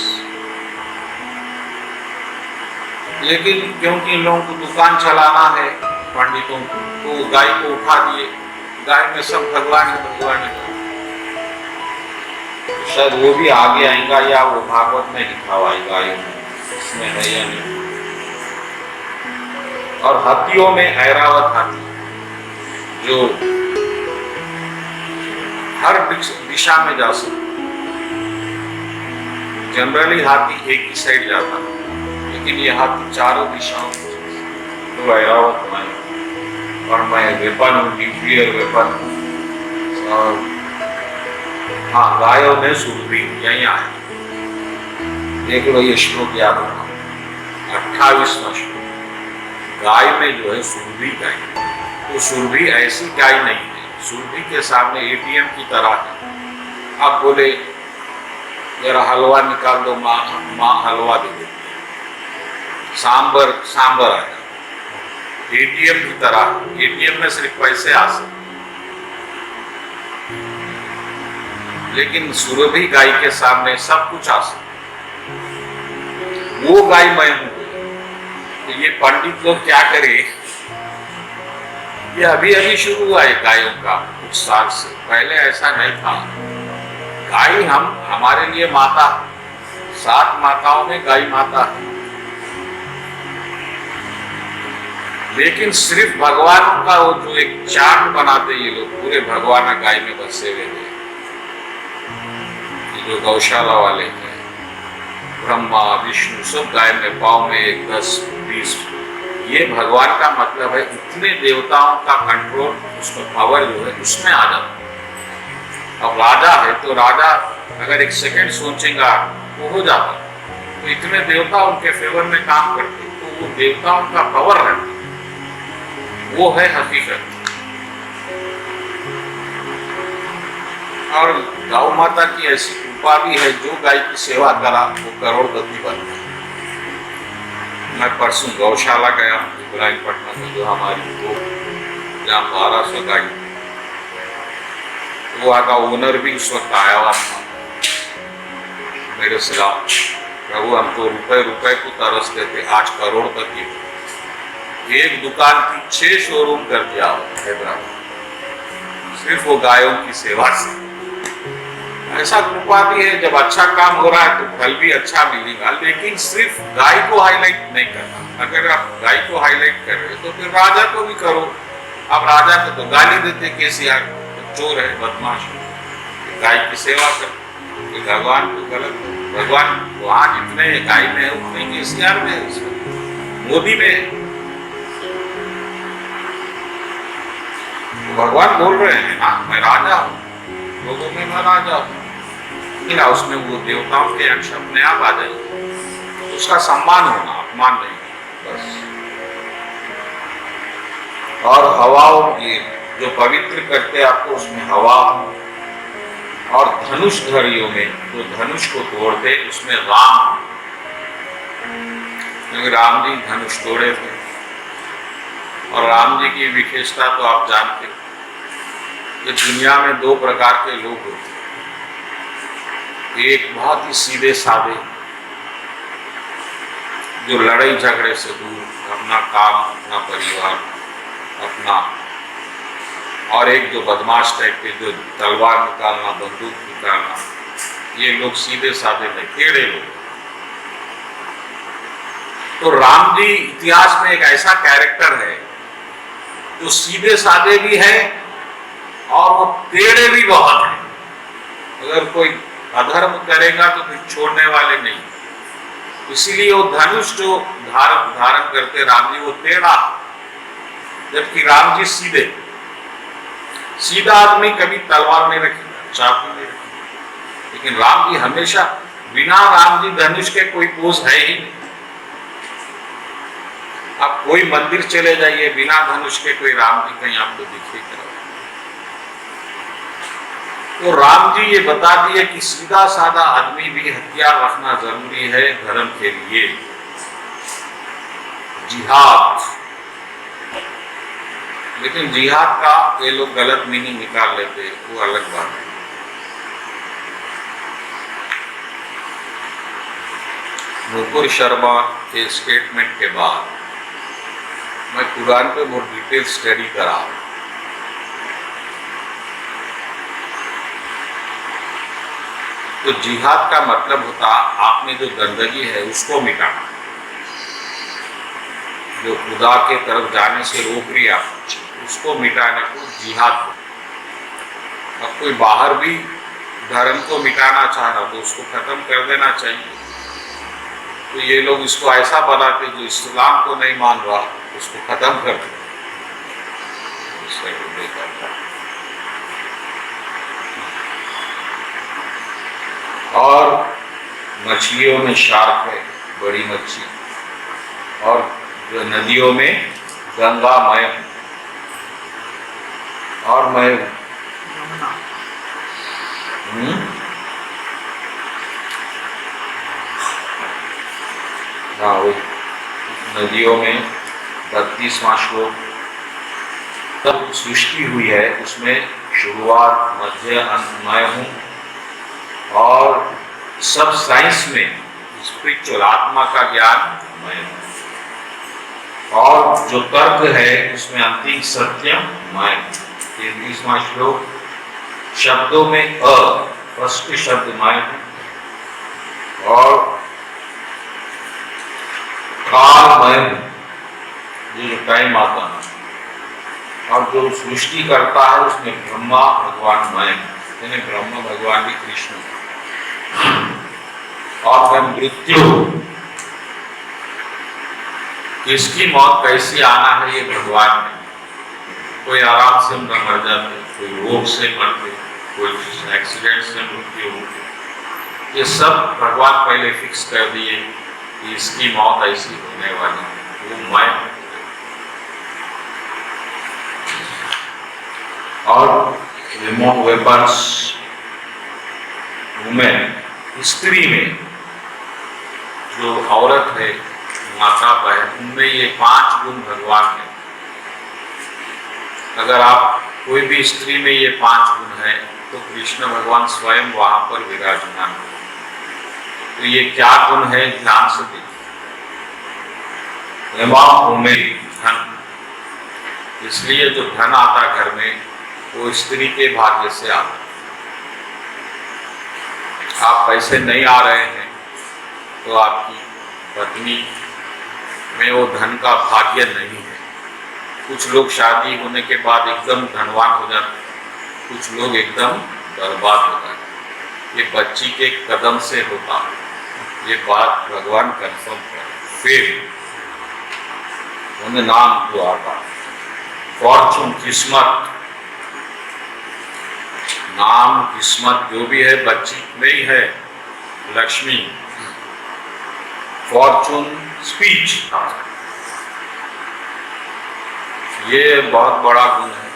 Speaker 1: लेकिन क्योंकि इन लोगों को दुकान चलाना है पंडितों को, तो गाय को उठा दिए, गाय में सब भगवान है, भगवान है। शायद वो भी आगे आएगा या वो भागवत में लिखा हुआ है गायों में, इसमें है या नहीं। और हाथियों में ऐरावत हाथी जो हर दिशा में जा सकता। जनरली हाथी एक ही साइड जाता है, लेकिन ये हाथी चारों दिशाओं में तो ऐरावत मैं, और मैं वेपन हूँ, न्यूक्लियर वेपन। और हाँ, गायों में सुरभि यही आए। देख लो ये श्लोक याद रखो, 28वां श्लोक। गाय में जो है सुरभि गाय, तो सुरभि ऐसी गाय नहीं है, सुरभि के सामने एटीएम की तरह है। आप बोले जरा हलवा निकाल दो, माँ हलवा दे देती है, सांबर आएगा। एटीएम की तरह, एटीएम में सिर्फ पैसे आ सकते, लेकिन सुरभि गाय के सामने सब कुछ आ सकता। वो गाय मैं हूं। तो ये पंडित लोग क्या करे, ये अभी अभी शुरू हुआ है गायों का, कुछ साल से पहले ऐसा नहीं था। गाय हमारे लिए माता, 7 माताओं में गाय माता है। लेकिन सिर्फ भगवान का वो जो एक चार्ट बनाते ये लोग, पूरे भगवान गाय में बसे हुए हैं। जो गौशाला वाले हैं, ब्रह्मा विष्णु सब गाय में, पाँव में 1, 10, 20। ये भगवान का मतलब है इतने देवताओं का कंट्रोल, उसका पावर जो है उसमें आ जाता। अब राजा है तो राजा अगर 1 सेकंड सोचेगा वो हो जाता। तो इतने देवता उनके फेवर में काम करते, तो वो देवताओं का पावर है, वो है हकीकत। और गौ माता की ऐसी कृपा भी है, जो गाय की सेवा करा वो करोड़पति बनता है। मैं परसों गौशाला गया इब्राहिमपट्टनम में, जो हमारी वो जहाँ 1200 गाय, वो वहाँ का ओनर भी उस वक्त आया हुआ था मेरे खिलाफ। प्रभु हमको रुपए को तरसते थे, आज करोड़पति। एक दुकान की 6 शोरूम कर दिया हैदराबाद, सिर्फ वो गायों की सेवा से। ऐसा कृपा भी है, जब अच्छा काम हो रहा है तो फल भी अच्छा मिलेगा, लेकिन सिर्फ गाय को हाईलाइट नहीं करना। अगर आप गाय को हाईलाइट कर रहे हो तो फिर राजा को भी करो। आप राजा को तो गाली देते केसीआर, तो चोर है, बदमाश है, गाय की सेवा कर। तो भगवान को गलत, भगवान वहां जितने गाय में है उतने केसीआर में है, मोदी में है। भगवान बोल रहे हैं ना, मैं राजा हूँ, लोगों में मैं राजा हूँ। उसमें वो देवताओं के अंश अपने आप आ जाएंगे, उसका सम्मान होना, अपमान नहीं, बस। और हवाओं ये जो पवित्र करते आपको, उसमें हवा। और धनुषधारियों में जो धनुष को तोड़ते, उसमें राम, क्योंकि राम जी धनुष तोड़े थे। और राम जी की विशेषता तो आप जानते, कि दुनिया में 2 प्रकार के लोग होते हैं। एक बहुत ही सीधे साधे, जो लड़ाई झगड़े से दूर, अपना काम, अपना परिवार, अपना। और एक जो बदमाश टाइप के, जो तलवार निकालना, बंदूक निकालना, ये लोग सीधे साधे नहीं, टेढ़े लोग। तो राम जी इतिहास में एक ऐसा कैरेक्टर है जो सीधे साधे भी है और वो टेढ़े भी बहुत है। अगर कोई अधर्म करेगा तो फिर छोड़ने वाले नहीं। इसीलिए वो धनुष जो धारण करते राम जी, वो टेढ़ा, जबकि राम जी सीधे। सीधा आदमी कभी तलवार नहीं रखेगा, चाकू नहीं रखेगा, लेकिन राम जी हमेशा, बिना राम जी धनुष के कोई पोज है ही नहीं। आप कोई मंदिर चले जाइए, बिना धनुष के कोई राम जी कहीं आपको दिखेगा। तो राम जी ये बता दिए कि सीधा साधा आदमी भी हथियार रखना जरूरी है धर्म के लिए। जिहाद, लेकिन जिहाद का ये लोग गलत मीनिंग निकाल लेते, वो अलग बात है। नुपुर शर्मा के स्टेटमेंट के बाद मैं कुरान पे बहुत डिटेल स्टडी करा। तो जिहाद का मतलब होता आप में जो गंदगी है उसको मिटाना, जो खुदा के तरफ जाने से रोक रही आप, उसको मिटाने को जिहाद। अब कोई बाहर भी धर्म को मिटाना चाह रहा तो उसको खत्म कर देना चाहिए। तो ये लोग इसको ऐसा बनाते जो इस्लाम को नहीं मान रहा उसको खत्म कर दे। और मछलियों में शार्क है, बड़ी मच्छी, और जो नदियों में गंगा मय और मय। हाँ, वो नदियों में 32वां श्लोक, तब सृष्टि हुई है उसमें शुरुआत मध्य अंत मैं हूँ, और सब साइंस में स्पिरिचुअल आत्मा का ज्ञान मैं हूँ, और जो तर्क है उसमें अंतिम सत्य मैं हूँ। 33वां श्लोक, शब्दों में फर्स्ट शब्द मैं हूँ, और काल मैं हूँ, जो टाइम आता है, और जो सृष्टि करता है उसमें ब्रह्मा भगवान मैं हूँ, यानी ब्रह्म भगवान भी कृष्ण। और फिर मृत्यु, किसकी मौत कैसी आना है ये भगवान ने, कोई आराम से मर जाते, कोई रोग से मरते, कोई एक्सीडेंट से मृत्यु होती, ये सब भगवान पहले फिक्स कर दिए कि इसकी मौत ऐसी होने वाली है, वो मैं। और रिमूव वेपन्स, वुमेन, स्त्री में जो औरत है, माता बहन, उनमें ये 5 गुण भगवान है। अगर आप कोई भी स्त्री में ये 5 गुण है तो कृष्ण भगवान स्वयं वहां पर विराजमान है। तो ये क्या गुण है, ध्यान से देखिए। धन, इसलिए जो धन आता घर में वो स्त्री के भाग्य से आता। आप पैसे नहीं आ रहे हैं तो आपकी पत्नी में वो धन का भाग्य नहीं है। कुछ लोग शादी होने के बाद एकदम धनवान हो जाते, कुछ लोग एकदम बर्बाद हो जाते। ये बच्ची के कदम से होता, ये बात भगवान कंफर्म कर। फिर उन्हें नाम तो आता, फॉर्चून, किस्मत, नाम किस्मत जो भी है बच्ची में ही है, लक्ष्मी। फॉर्चून, स्पीच, ये बहुत बड़ा गुण है।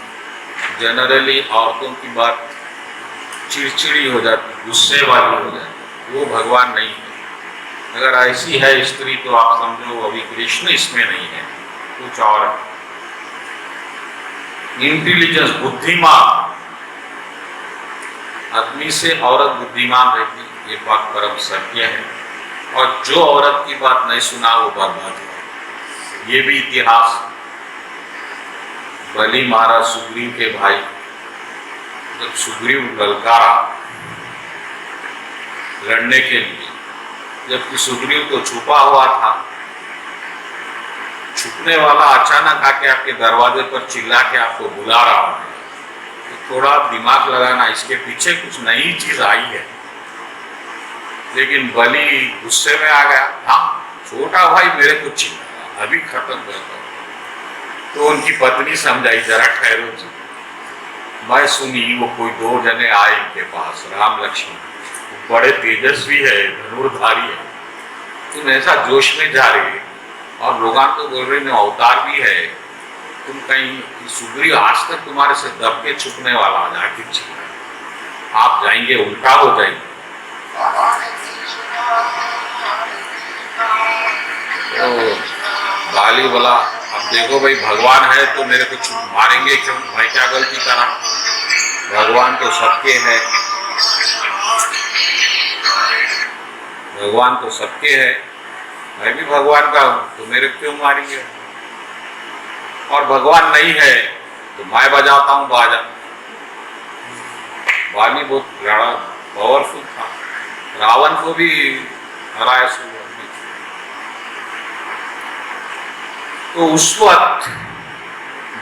Speaker 1: जनरली औरतों की बात चिड़चिड़ी हो जाती, गुस्से वाली हो जाती, वो भगवान नहीं है। अगर ऐसी है स्त्री तो आप समझो अभी कृष्ण इसमें नहीं है, कुछ और। इंटेलिजेंस, बुद्धिमान, आदमी से औरत बुद्धिमान रहती, ये बात परम सत्य है। और जो औरत की बात नहीं सुना वो बर्बाद है, ये भी इतिहास। बलि महाराज सुग्रीव के भाई, जब सुग्रीव ललकारा लड़ने के लिए, जबकि सुग्रीव तो छुपा हुआ था, छुपने वाला अचानक आके आपके दरवाजे पर चिल्ला के आपको बुला रहा है, तो थोड़ा दिमाग लगाना, इसके पीछे कुछ नई चीज आई है। लेकिन बलि गुस्से में आ गया, हाँ छोटा भाई मेरे को चिल्ला, अभी खत्म करता हूं। तो उनकी पत्नी समझाई, जरा ठहरो जी, मैं सुनी वो कोई 2 जने आए इनके पास, राम लक्ष्मण, बड़े तेजस्वी है, धनुर्धारी है, तुम ऐसा जोश में जा रही है, और लोग तो बोल रहे हैं अवतार भी है, तुम कहीं सुग्रीव आज तक तुम्हारे से दब के छुपने वाला आखिर चिल्ला, आप जाएंगे उल्टा हो जाएंगे। तो बाली बोला, अब देखो भाई भगवान है तो मेरे को मारेंगे क्यों, मैं क्या गलती करा, भगवान तो सबके है, भगवान तो सबके है, मैं भी भगवान का हूं, तो मेरे क्यों मारेंगे। और भगवान नहीं है तो मैं बजाता हूं बाजा। वाली बहुत बड़ा पावरफुल था, रावण को भी हराया सुग्रीव। तो उस वक्त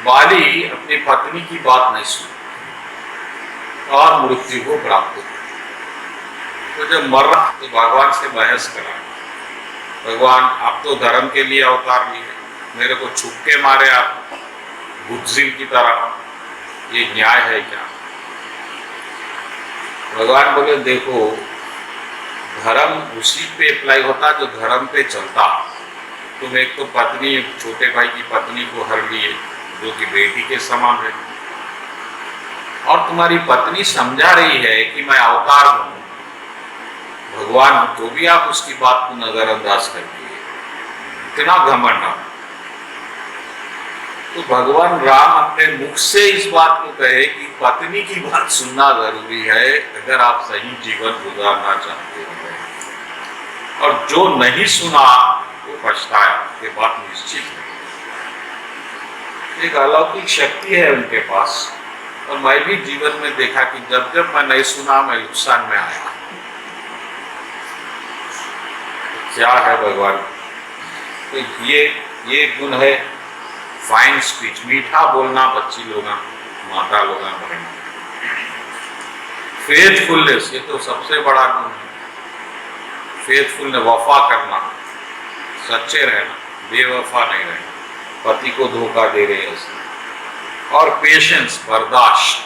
Speaker 1: बाली अपनी पत्नी की बात नहीं सुनी और मृत्यु को प्राप्त हुई। तो जब मर रहा तो भगवान से बहस करा, भगवान आप तो धर्म के लिए अवतार लिए, मेरे को छुप के मारे आप बुद्धिजीव की तरह, ये न्याय है क्या? भगवान बोले देखो, धर्म उसी पे अप्लाई होता जो धर्म पे चलता। तुम एक तो पत्नी, छोटे भाई की पत्नी को हर लिए जो कि बेटी के समान है, और तुम्हारी पत्नी समझा रही है कि मैं अवतार हूं, भगवान हूं, तो भी आप उसकी बात को नजरअंदाज कर दिए, इतना घमंड। तो भगवान राम अपने मुख से इस बात को कहे कि पत्नी की बात सुनना जरूरी है अगर आप सही जीवन गुजारना चाहते हैं, और जो नहीं सुना वो पछताया, ये बात निश्चित है। एक अलौकिक शक्ति है उनके पास, और मैं भी जीवन में देखा कि जब जब मैं नहीं सुना मैं नुकसान में आया। क्या है भगवान? तो ये गुण है फाइन स्पीच, मीठा बोलना बच्ची लोग, माता लोग, बहन। फेथफुलनेस, ये तो सबसे बड़ा गुण है। फेथफुलनेस, वफा करना, सच्चे रहना, बेवफा नहीं रहना, पति को धोखा दे रहे ऐसे। और पेशेंस, बर्दाश्त,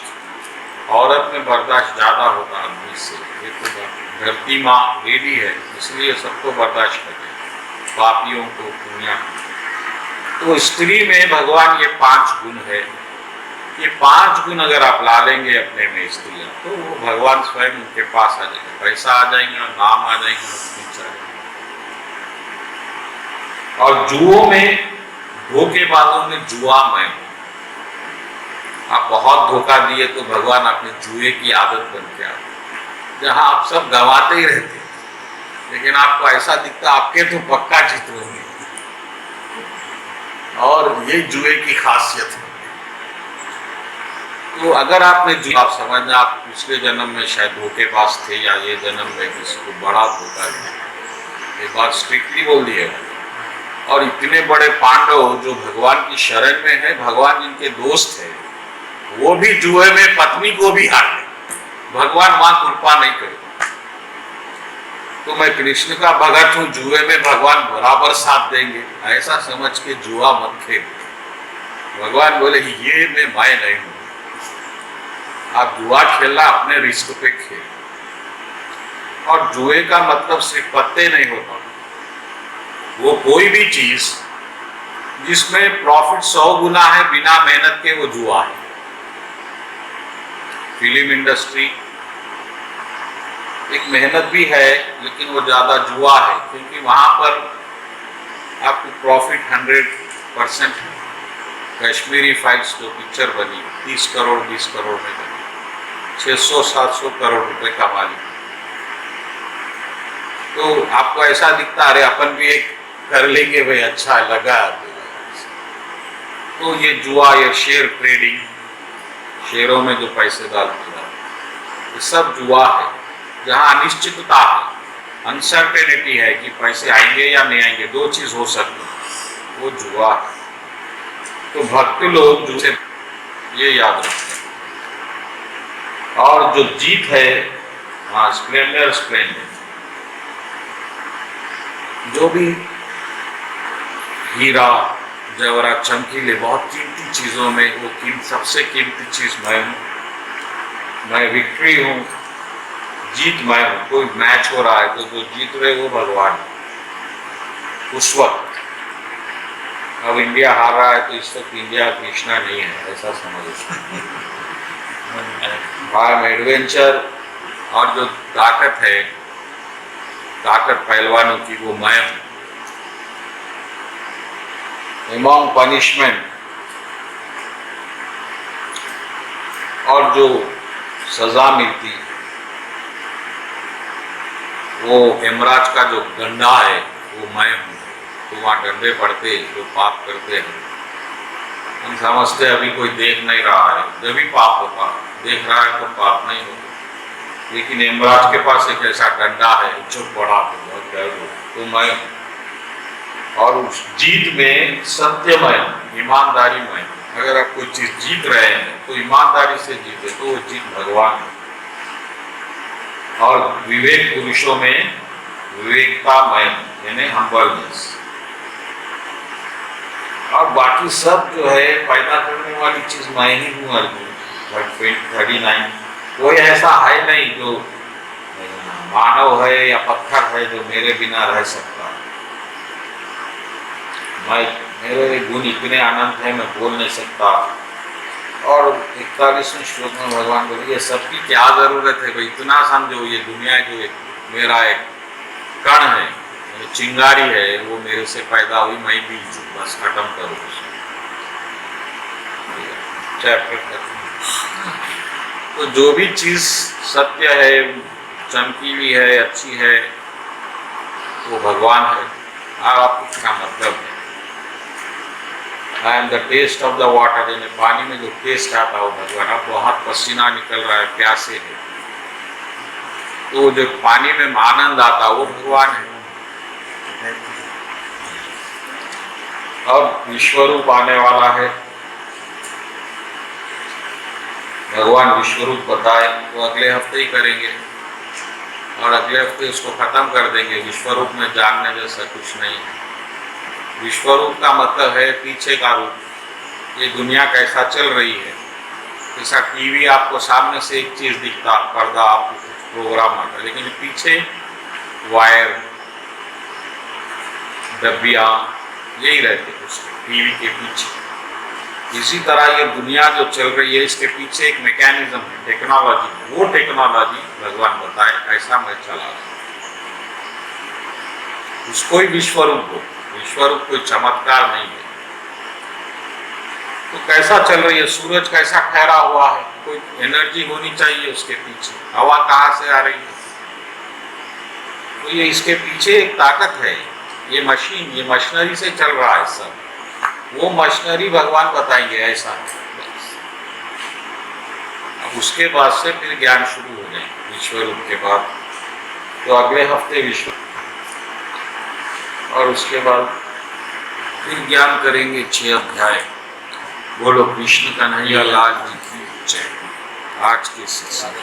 Speaker 1: औरत में बर्दाश्त ज्यादा होता है आदमी से। ये तो धरती माँ लेडी है, इसलिए सबको बर्दाश्त करते, पापियों को, दुनिया को। तो स्त्री में भगवान ये 5 गुण है। ये 5 गुण अगर आप ला लेंगे अपने में स्त्रियां, तो वो भगवान स्वयं उनके पास आ जाएंगे, पैसा आ जाएगा, नाम आ जाएंगे, और जुओं में, धोखेबाजों में जुआ मैं हूं। आप बहुत धोखा दिए तो भगवान अपने जुए की आदत बन के आते, जहां आप सब गंवाते ही रहते, लेकिन आपको ऐसा दिखता आपके तो पक्का जीत होंगे, और ये जुए की खासियत है। तो अगर आपने जुआ, आप समझना आप पिछले जन्म में शायद धोखेबाज थे, या ये जन्म में किसी को बड़ा धोखा दिया, ये बात स्ट्रिक्टली बोल दी है। और इतने बड़े पांडव जो भगवान की शरण में है, भगवान जिनके दोस्त है, वो भी जुए में पत्नी को भी हार गए, भगवान वहां कृपा नहीं करे। तो मैं कृष्ण का भगत हूं, जुए में भगवान बराबर साथ देंगे, ऐसा समझ के जुआ मत खेल। भगवान बोले ये मैं नहीं हूं, आप जुआ खेलना अपने रिस्क पे खेल। और जुए का मतलब सिर्फ पत्ते नहीं होता, वो कोई भी चीज जिसमें प्रॉफिट 100 गुना है बिना मेहनत के, वो जुआ है। फिल्म इंडस्ट्री एक मेहनत भी है, लेकिन वो ज्यादा जुआ है, क्योंकि वहां पर आपको प्रॉफिट 100% है। कश्मीरी फाइल्स जो पिक्चर बनी 30 करोड़ 20 करोड़ में बनी, 600-700 करोड़ रुपए कमा ली। तो आपको ऐसा दिखता अरे अपन भी एक कर लेंगे भाई, अच्छा लगा। तो ये जुआ, ये शेयर ट्रेडिंग, शेयरों में जो पैसे डालते हैं, ये सब जुआ है, जहां अनिश्चितता है, अनसर्टेनिटी है कि पैसे आएंगे या नहीं आएंगे, 2 चीज हो सकती है, वो जुआ है। तो भक्त लोग जो से ये याद रखते हैं। और जो जीत है वहां स्प्लेंडर, जो भी हीरा जवाहरात चमकीले बहुत कीमती चीजों में वो सबसे कीमती चीज मैं हूँ, मैं विक्ट्री हूँ, जीत मैं हूँ। कोई मैच हो रहा है तो जो जीत रहे वो भगवान उस वक्त। अब इंडिया हार रहा है तो इस वक्त इंडिया कृष्णा नहीं है, ऐसा समझ। भाग एडवेंचर और जो ताकत है, ताकत पहलवानों की, वो मैं हूँ। अमॉन्ग पनिशमेंट, और जो सजा मिलती वो यमराज का जो डंडा है वो मैं हूँ। तो वहाँ डंडे पड़ते जो पाप करते हैं, हम समझते अभी कोई देख नहीं रहा है, जब भी पाप होता, देख रहा है तो पाप नहीं होता। लेकिन यमराज के पास एक ऐसा डंडा है, जो पड़ा तो बहुत डर हो, तो मैं हूं। और उस जीत में सत्यमय, ईमानदारीमय, अगर आप कोई चीज जीत रहे हैं तो ईमानदारी से जीते तो वो जीत भगवान है। और विवेक पुरुषों में विवेकतामय, यानी हम्बलनेस। और बाकी सब जो है पैदा करने वाली चीज मैं ही हूँ अर्जुन। 39 कोई ऐसा है नहीं जो मानव है या पत्थर है जो मेरे बिना रह सकता। मेरे गुण इतने अनंत है, मैं बोल नहीं सकता। और 41वें श्लोक में भगवान बोले ये सबकी क्या जरूरत है भाई, इतना समझो, ये दुनिया जो एक मेरा एक कण है, चिंगारी है, वो मेरे से पैदा हुई, मैं भी बस खत्म करो उसे। तो जो भी चीज सत्य है, चमकीली है, अच्छी है, वो भगवान है। आप उसका मतलब है I am the test of the water, यानी पानी में जो टेस्ट आता है वो भगवान। अब बहुत पसीना निकल रहा है, प्यासे है, तो जो पानी में आनंद आता है वो भगवान है। अब विश्वरूप आने वाला है, भगवान विश्वरूप बताए तो अगले हफ्ते ही करेंगे, और अगले हफ्ते उसको खत्म कर देंगे। विश्वरूप में जानने जैसा कुछ नहीं है। विश्वरूप का मतलब है पीछे का रूप। ये दुनिया कैसा चल रही है, जैसा टीवी आपको सामने से एक चीज दिखता, पर्दा, आपको प्रोग्राम आता, लेकिन पीछे वायर, डब्बियां, यही रहते उसके टीवी के पीछे। इसी तरह ये दुनिया जो चल रही है, इसके पीछे एक मैकेनिज्म है, टेक्नोलॉजी। वो टेक्नोलॉजी भगवान बताए ऐसा मैं चला रहा हूं। उसको ही विश्वरूप हो। विश्वरूप कोई चमत्कार नहीं है। तो कैसा चल रही है, सूरज कैसा ठहरा हुआ है, कोई एनर्जी होनी चाहिए उसके पीछे। हवा कहाँ से आ रही है, तो ये इसके पीछे एक ताकत है। ये मशीन, ये मशीनरी से चल रहा है सब। वो मशीनरी भगवान बताएंगे ऐसा है। अब उसके बाद से फिर ज्ञान शुरू हो जाएंगे विश्वरूप के बाद। तो अगले हफ्ते विश्व, और उसके बाद फिर ज्ञान करेंगे 6 अध्याय। बोलो कृष्ण कन्हैया लाल जी की जय। आज के सत्संग